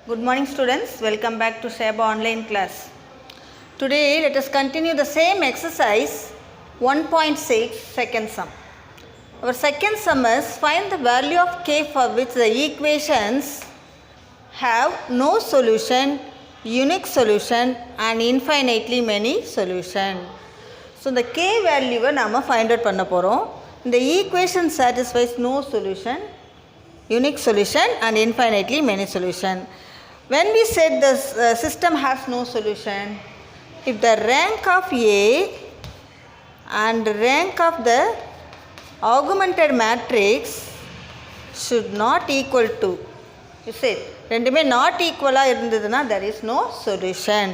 Good morning students, welcome back to Sheba online class. Today let us continue the same exercise 1.6 second sum. Our second sum is find the value of k for which the equations have no solution, unique solution and infinitely many solution. So the k value நாம find out பண்ண போறோம். The equation satisfies no solution, unique solution and infinitely many solution. When we said the system has no solution, if the rank of A and rank of the augmented matrix should not equal to, you said ரெண்டுமே not equal இருந்ததுனா there is no solution.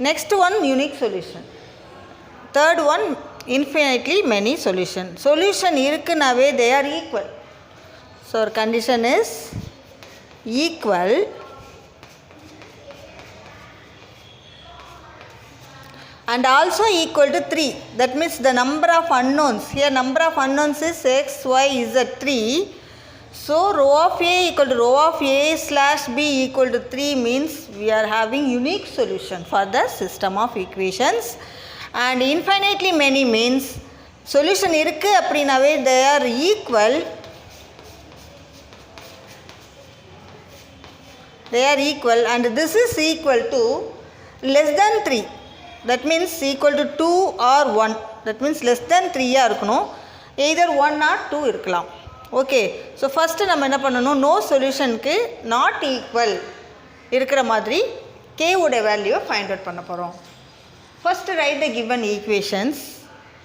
Next one unique solution. Third one infinitely many solution. Solution இருக்குனாவே they are equal. So our condition is equal and also equal to 3. That means the number of unknowns. Here number of unknowns is x, y, z 3. So row of A equal to row of A slash B equal to 3 means we are having unique solution for the system of equations. And infinitely many means solution இருக்கு அப்படினாவே they are equal. They are equal and this is equal to less than 3. That means equal to 2 or 1. That means less than 3 இருக்கணும். Either 1 or 2 இருக்கலாம். Okay. So first நம்ம என்ன பண்ணணும், no solutionக்கு not equal இருக்கிற மாதிரி k உடைய value find out பண்ண போறோம். First write the given equations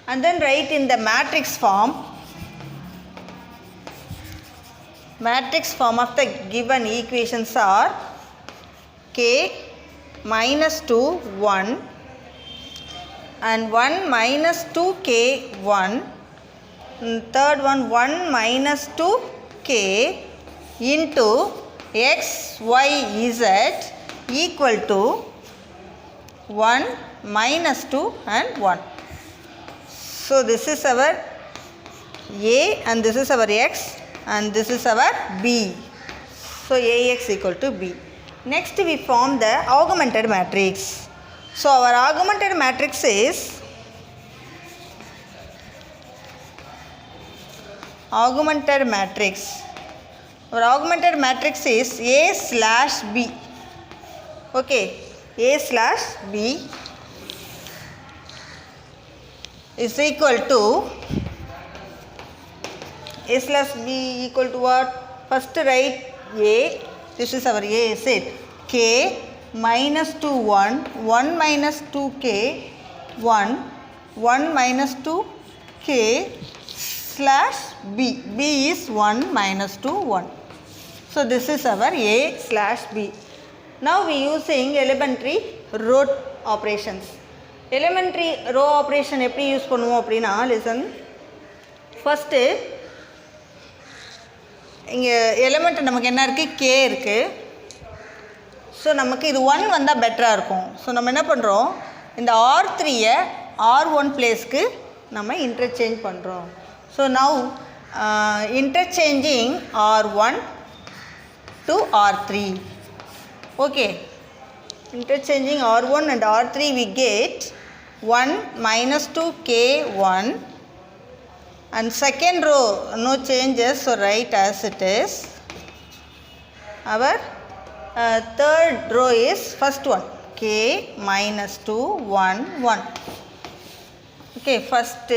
and then write in the matrix form. Matrix form of the given equations are k minus 2 1 and 1 minus 2k 1, third one 1 minus 2k into x y z equal to 1 minus 2 and 1. So this is our a and this is our x and this is our b. So ax equal to b. Next we form the augmented matrix. So our augmented matrix is augmented matrix. Our augmented matrix is A slash B. Okay, A slash B is equal to A slash B equal to what? First write A. This is our A, is it? K minus 2 1 1 minus 2k 1 1 minus 2k slash b. B is 1 minus 2 1. So this is our A slash B. Now we using elementary row operations. Elementary row operation எப்படி use பண்ணுவோம் அப்படின்னா, listen. First இங்க element நமக்கு என்ன இருக்கு, k இருக்கு. So நமக்கு இது 1 வந்தால் பெட்டராக இருக்கும். ஸோ நம்ம என்ன பண்ணுறோம், இந்த R3யை R1 பிளேஸ்க்கு நம்ம இன்டர்சேஞ்ச் பண்ணுறோம். So now interchanging R1 to R3. Okay, interchanging R1 and R3 we get 1 minus 2k 1 and second row no changes, so write as it is. Our third row is first one k minus 2 1 1. Okay, first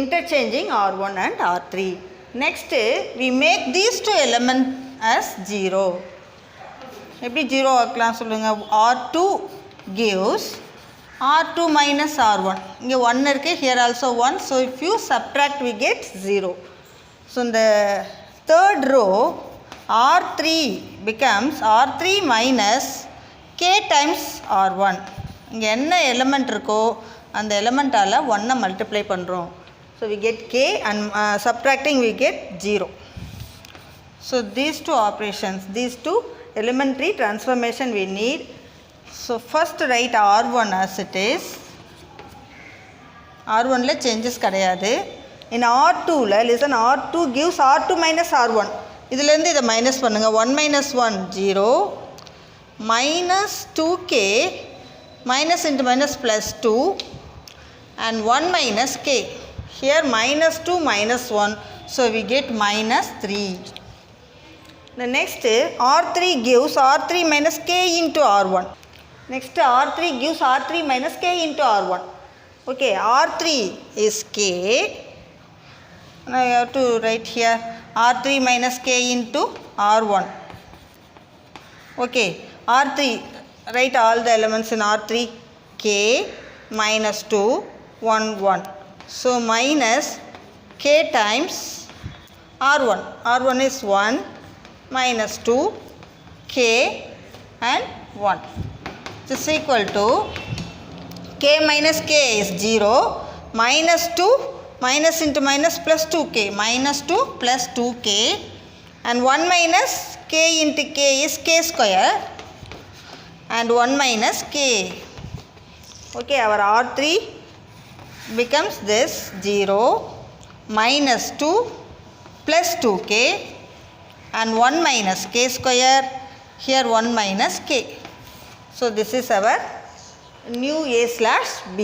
interchanging R1 and R3. Next we make these two elements as 0. எப்படி 0 ஆக்கலாம் சொல்லுங்க, R2 gives R2 minus R1. இங்கே 1 இருக்கு, here also 1. So if you subtract we get 0. So in the third row R3 becomes R3 minus k times R1. இங்கே என்ன element இருக்கோ அந்த எலிமெண்ட்டால் 1 multiply பண்ணுறோம். So we get k and subtracting we get 0. So these two operations, these two elementary transformation we need. So first write R1 as it is. R1 changes கிடையாது. In R2 listen, R2 gives R2 minus R1. இதிலேருந்து இதை minus பண்ணுங்கள். 1 minus 1 0 minus 2k minus into minus plus 2 and 1 minus k. Here minus 2 minus 1, so we get minus 3. The next R3 gives R3 minus k into R1. Next R3 gives R3 minus k into R1. Okay, R3 is k. Now you have to write here R3 minus k into R1. Okay, R3, write all the elements in R3. K minus 2 1 1. So minus k times R1. R1 is 1 minus 2 k and 1. This is equal to k minus k is 0 minus 2 minus into minus plus 2k minus 2 plus 2k and 1 minus k into k is k square and 1 minus k. Okay, our R3 becomes this 0 minus 2 plus 2k and 1 minus k square, here 1 minus k. So this is our new A slash B.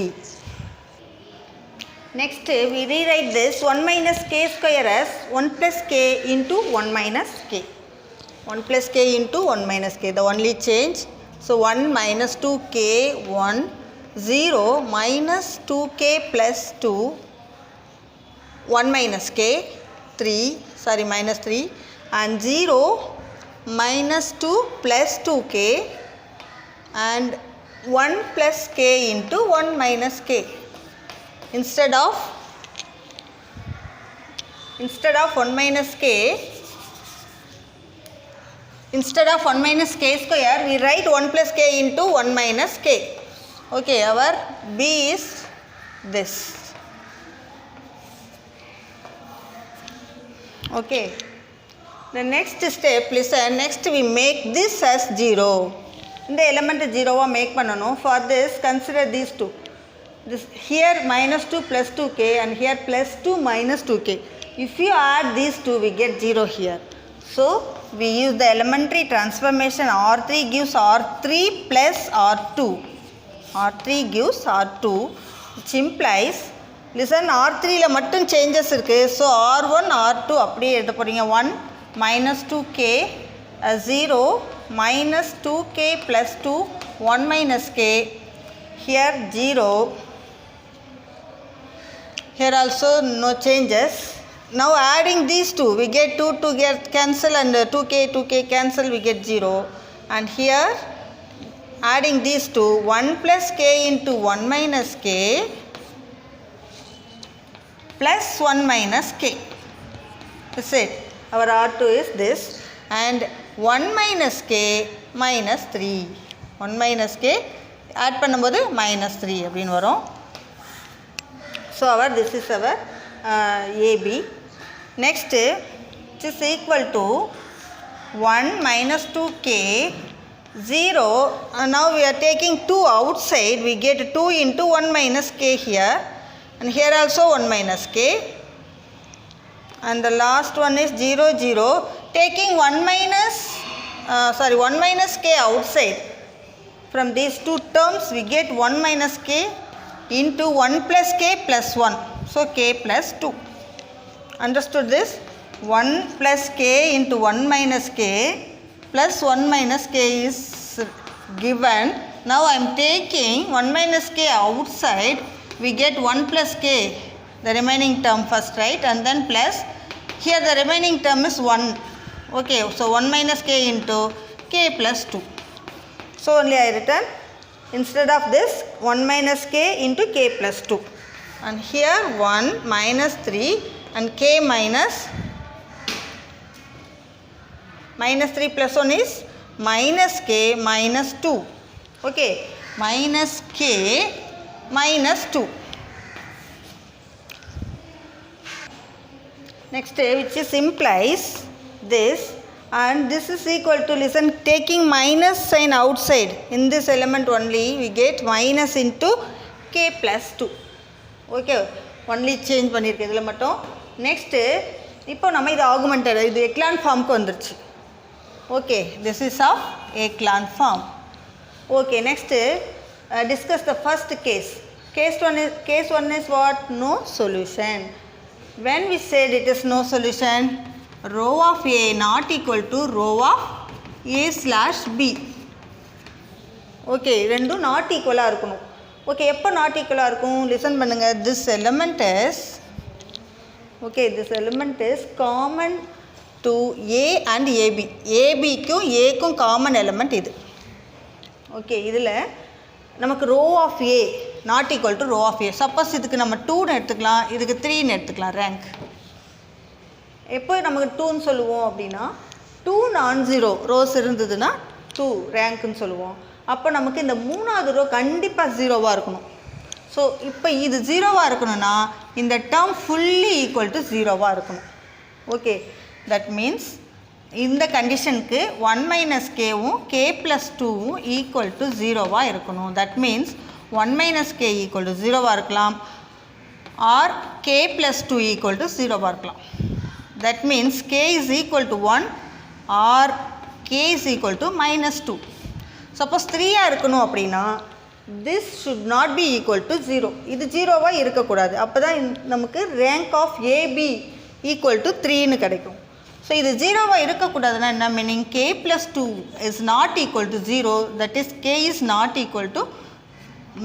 Next we rewrite this 1 minus k square as 1 plus k into 1 minus k. 1 plus k into 1 minus k, the only change. So 1 minus 2k 1, 0 minus 2k plus 2, 1 minus k 3, minus 3 and 0 minus 2 plus 2k and 1 plus k into 1 minus k. Instead of 1 minus k, instead of 1 minus k square, we write 1 plus k into 1 minus k. Okay, our B is this. Okay, the next step, listen, next we make this as 0. இந்த element 0 make பண்ணனும். For this consider these two. This here minus 2 plus 2k and here plus 2 minus 2k. If you add these two, we get 0 here. So we use the elementary transformation. R3 gives R3 plus R2. R3 gives R2, which implies, listen, R3 ல மட்டும் changes இருக்கு. So R1 R2 அப்படியே எடுத்து போறீங்க. 1 minus 2k 0 minus 2k plus 2 1 minus k, here 0, here also no changes. Now adding these two, we get 2 to get cancel and 2k cancel, we get 0. And here adding these two, 1 plus k into 1 minus k plus 1 minus k. That's it. Our R2 is this and 1 minus k minus 3. 1 minus k add பண்ணும்போது minus 3 அப்படின்னு வரும். So this is our AB. Next, which is equal to 1 minus 2k 0. Now we are taking 2 outside, we get 2 into 1 minus k here and here also 1 minus k. And the last one is 0 0, taking 1 minus k outside. From these two terms we get 1 minus k into 1 plus k plus 1, so k plus 2. Understood this? 1 plus k into 1 minus k plus 1 minus k is given. Now I am taking 1 minus k outside, we get 1 plus k, the remaining term first, right, and then plus, here the remaining term is 1. Okay, so 1 minus k into k plus 2. So only I written, instead of this 1 minus k into k plus 2 and here 1 minus 3 and k minus 3 plus 1 is minus k minus 2. Okay, minus k minus 2. Next, which is implies this, and this is equal to, listen, taking minus sign outside in this element only, we get minus into k plus 2. Okay, only change பண்ணிருக்கு இதில் மட்டும். Next, இப்போ நம்ம இது augmented, இது echelon ஃபார்முக்கு வந்துருச்சு. Okay, this is of echelon form. Okay, next discuss the first case. Case one is what? No solution. When we said it is no solution, row of A not equal to row of A slash B. Okay, ரெண்டும் not ஈக்குவலாக இருக்கணும். Okay, எப்போ not ஈக்குவலாக இருக்கும்? Listen பண்ணுங்கள். This element is common to A and AB. ஏபிக்கும் ஏக்கும் common element இது. ஓகே, இதில் நமக்கு row of A not equal to row of A. Suppose இதுக்கு நம்ம 2ன்னு எடுத்துக்கலாம், இதுக்கு 3ன்னு எடுத்துக்கலாம் ரேங்க். எப்போ நமக்கு 2ன்னு சொல்லுவோம் அப்படின்னா 2 நான்-ஜீரோ ரோஸ் இருந்ததுன்னா 2 ரேங்க்குன்னு சொல்லுவோம். அப்போ நமக்கு இந்த 3வது ரோ கண்டிப்பாக 0வாக இருக்கணும். ஸோ இப்போ இது 0வாக இருக்கணும்னா இந்த டேர்ம் ஃபுல்லி ஈக்குவல் டு 0வாக இருக்கணும். ஓகே, தட் மீன்ஸ் இந்த கண்டிஷனுக்கு 1 மைனஸ் கேவும் கே ப்ளஸ் 2வும் ஈக்குவல் டு 0வாக இருக்கணும். That means 1 minus K equal to 0வாக இருக்கலாம், or K plus 2 equal to 0வாக இருக்கலாம். That means K is equal to 1 or K is equal to -2. Suppose 3ஆக இருக்கணும் அப்படின்னா this should not be equal to 0. இது 0வாக இருக்கக்கூடாது. அப்போ தான் நமக்கு rank of AB equal to 3ன்னு கிடைக்கும். ஸோ இது 0வாக இருக்கக்கூடாதுன்னா என்ன meaning? K plus 2 is not equal to 0. That is K is not equal to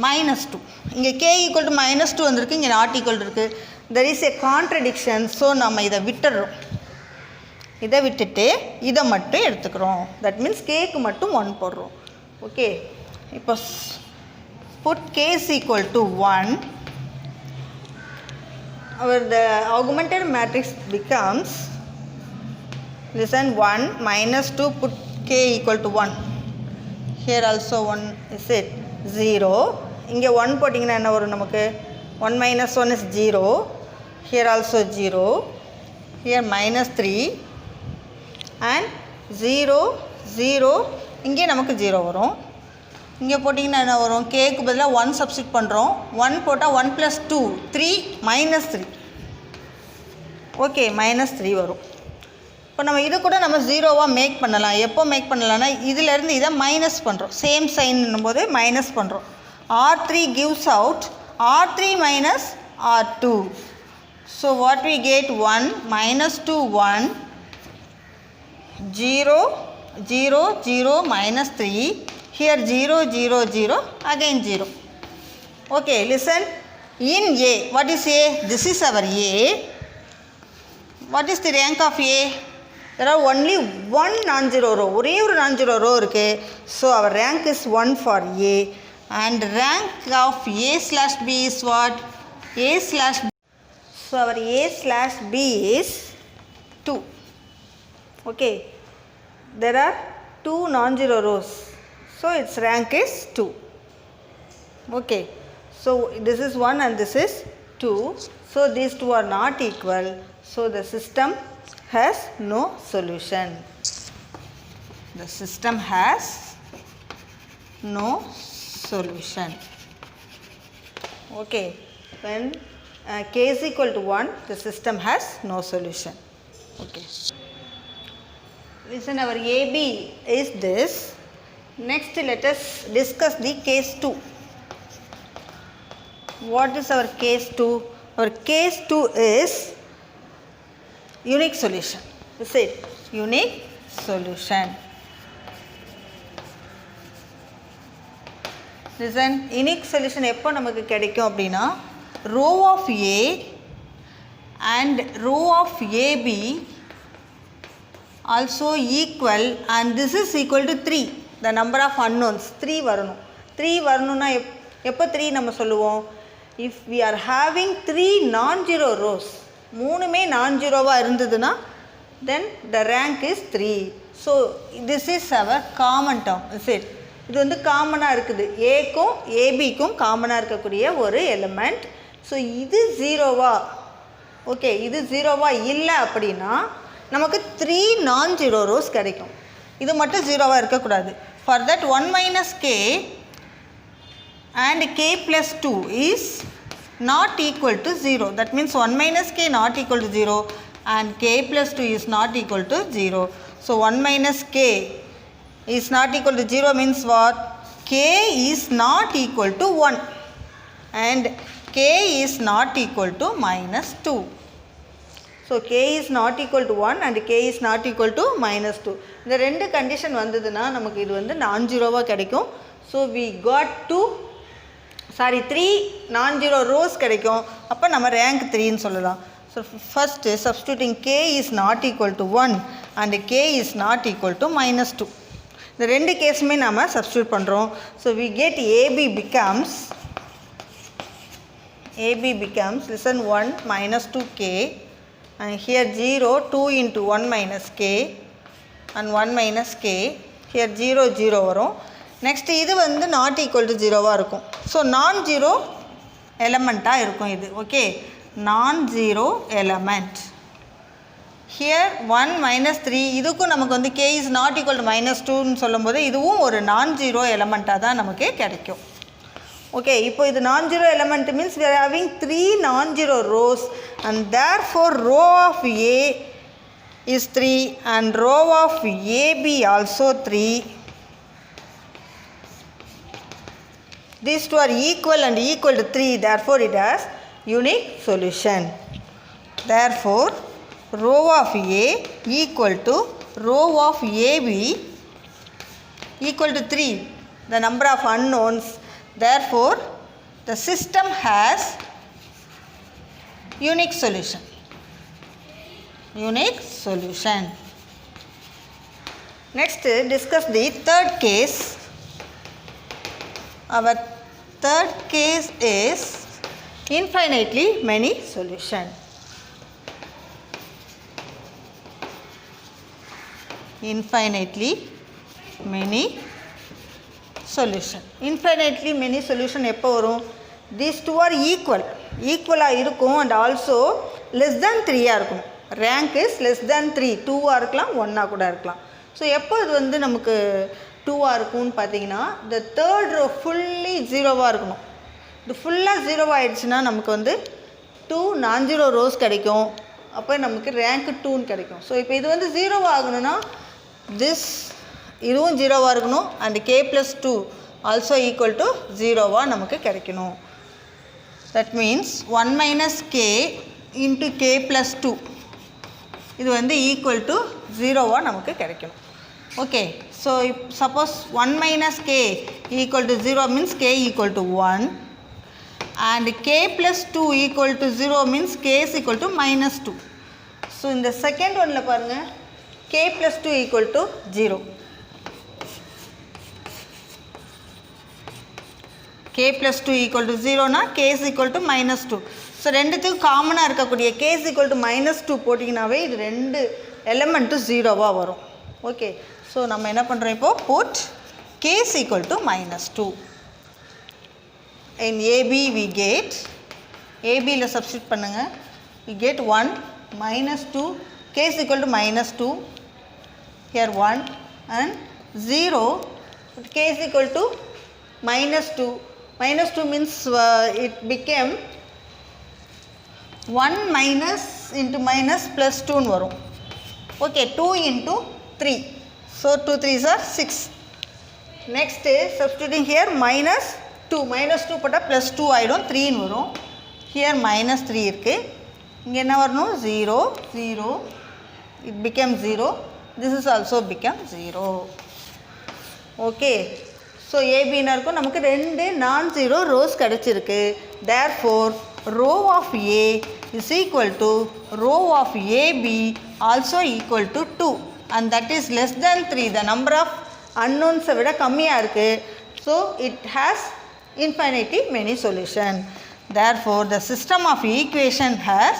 -2. இங்கே கே ஈக்குவல் டு -2 வந்திருக்கு, இங்கே நாட் ஈக்குவல் இருக்குது. There is a contradiction. So நம்ம இதை விட்டுடுறோம். இதை விட்டுட்டு இதை மட்டும் எடுத்துக்கிறோம். தட் மீன்ஸ் கேக்கு மட்டும் 1 போடுறோம். ஓகே, இப்போ put k is equal to 1. The augmented matrix becomes, listen, 1 minus 2, put k equal to 1. Here also 1 is it 0. இங்கே 1 போட்டிங்கன்னா என்ன வரும் நமக்கு? 1 minus 1 is 0. Here also 0. Here -3 and 0 0. இங்கே நமக்கு 0 வரும். இங்கே போட்டிங்கன்னா என்ன வரும்? கேக்கு பதிலாக 1 சப்ஸ்டிட் பண்ணுறோம். 1 போட்டால் 1 + 2 3 -3. ஓகே, -3 வரும். இப்போ நம்ம இது கூட நம்ம 0வாக மேக் பண்ணலாம். எப்போ மேக் பண்ணலாம்னா இதிலேருந்து இதை மைனஸ் பண்ணுறோம். சேம் சைன்னும் போது மைனஸ் பண்ணுறோம். R3 gives out R3 minus R2. So what we get? 1 -2 1 0 0 0 -3. Here 0 0 0 again 0. Okay, listen. In A, what is A? This is our A. What is the rank of A? There are only one non-zero row. ஒரே ஒரு non-zero row இருக்கு. So our rank is 1 for A. And rank of A slash B is what? A slash B. So our A slash B is 2. Okay. There are 2 non-zero rows. So its rank is 2. Okay. So this is 1 and this is 2. So these two are not equal. So the system has no solution. The system has no solution. Okay. When k is equal to 1, the system has no solution. Okay. Listen, our AB is this. Next, let us discuss the case 2. What is our case 2? Our case 2 is unique solution. Is it? Unique solution. Listen, unique solution எப்போ நமக்கு கிடைக்கும் அப்படின்னா row of A and row of AB also equal and this is equal to 3. The number of unknowns 3 வரணும். 3 வரணும்னா எப்போ 3 நம்ம சொல்லுவோம்? If we are having 3 non-zero rows, மூணுமே non-zeroவாக இருந்ததுன்னா then the rank is 3. So this is our common term. Is it? இது வந்து காமனாக இருக்குது. ஏக்கும் ஏபிக்கும் காமனாக இருக்கக்கூடிய ஒரு எலிமெண்ட். ஸோ இது 0வா? ஓகே, இது 0வா இல்லை அப்படின்னா நமக்கு 3 non-zero rows கிடைக்கும். இது மட்டும் 0வாக இருக்கக்கூடாது. For that 1 minus k and k plus 2 is not equal to 0. That means 1 minus k not equal to 0. and k plus 2 is not equal to 0. So 1 minus k is not equal to 0 means what? K is not equal to 1 and k is not equal to minus 2. So k is not equal to 1 and k is not equal to minus 2. இந்த ரெண்டு condition வந்ததுன்னா நமக்கு இது வந்து நான் ஜீரோவாக கிடைக்கும். So we got 3 நான் ஜீரோ ரோஸ் கிடைக்கும். அப்போ நம்ம ரேங்க் 3ன்னு சொல்லலாம். So first substituting k is not equal to 1 and k is not equal to minus 2. இந்த ரெண்டு கேஸுமே நாம் சப்ஸ்டியூட் பண்ணுறோம். So we get AB becomes listen 1 minus 2k and here 0 2 into 1 minus k and 1 minus k here 0 வரும். Next இது வந்து not equal to ஜீரோவாக இருக்கும். So நான் ஜீரோ எலமெண்ட்டாக இருக்கும் இது. ஓகே, நான் ஜீரோ எலமெண்ட். ஹியர் 1 minus 3 இதுக்கும் நமக்கு வந்து k is not equal to minus 2ன்னு சொல்லும்போது இதுவும் ஒரு நான் ஜீரோ எலமெண்ட்டாக தான் நமக்கு கிடைக்கும். ஓகே, இப்போ இது நான் zero element means we are having 3 non-zero rows and therefore row of A is 3 and row of AB also 3. These two are equal and equal to 3, therefore it has unique solution. Therefore row of A equal to row of AB equal to 3, the number of unknowns. Therefore the system has unique solution. Next discuss the third case. Our third case is infinitely many solution. Infinitely many solution எப்போ வரும்? These two are ஈக்குவலாக இருக்கும் and also less than 3ஆக இருக்கும். Rank is less than 3, 2ஆக இருக்கலாம் 1ஆக கூட இருக்கலாம். So எப்போ இது வந்து நமக்கு 2ஆக இருக்கும்னு பார்த்தீங்கன்னா the third row ஃபுல்லி ஜீரோவாக இருக்கணும். இது ஃபுல்லாக ஜீரோவாக ஆயிடுச்சுன்னா நமக்கு வந்து 2 நான் ஜீரோ ரோஸ் கிடைக்கும். அப்போ நமக்கு ரேங்க் 2ன்னு கிடைக்கும். ஸோ இப்போ இது வந்து ஜீரோவாக ஆகணும்னா இதுவும் ஜீரோவாக இருக்கணும் and k plus 2 also equal to ஜீரோவாக நமக்கு கிடைக்கணும். That means 1 minus k into k plus 2 இது வந்து ஈக்குவல் டு ஜீரோவாக நமக்கு கிடைக்கணும். Okay, so suppose 1 minus k equal to 0 means k equal to 1 and k plus 2 equal to 0 means k is equal to minus 2. So இந்த second ஒன்னில் பாருங்கள் k plus 2 equal to 0. k plus 2 equal to 0 na k is equal to minus 2. So ரெண்டுத்துக்கும் காமனாக இருக்கக்கூடிய k is equal to minus 2 போட்டிங்கனாவே இது ரெண்டு எலமெண்ட்டும் ஜீரோவாக வரும். ஓகே, ஸோ நம்ம என்ன பண்ணுறோம் இப்போது put k is equal to minus 2. In AB we get ABயில் சப்ஸ்டியூட் பண்ணுங்கள். we get 1 minus 2 k is equal to minus 2 here 1 and 0 k is equal to minus 2 means it became 1 minus into minus plus 2 ன்னு வரும். Okay, 2 into 3, so 2 3s are 6. next substituting here minus 2 போட்டால் plus 2 ஆகிடும், 3ன்னு வரும். here minus 3 இருக்குது, இங்கே என்ன வரணும் 0 0, it became 0, this is also become 0. Okay, so ஏபின்னு இருக்கும். நமக்கு ரெண்டு நான் ஜீரோ ரோஸ் கிடச்சிருக்கு. therefore row of A is equal to row of AB also equal to 2 and that is less than 3. the number of unknowns விட கம்மியாக இருக்குது. so it has infinitely many solution. therefore the system of equation has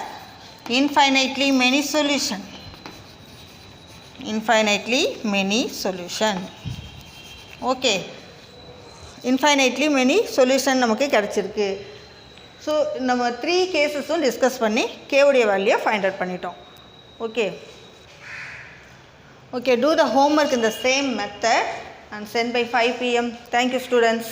infinitely many solution. Okay, infinitely many solution நமக்கு கிடச்சிருக்கு. So நம்ம 3 கேஸஸும் discuss பண்ணி கேவுடைய வேல்யூவை find out பண்ணிட்டோம். Okay, do the homework in the same method and send by 5 PM. Thank you students.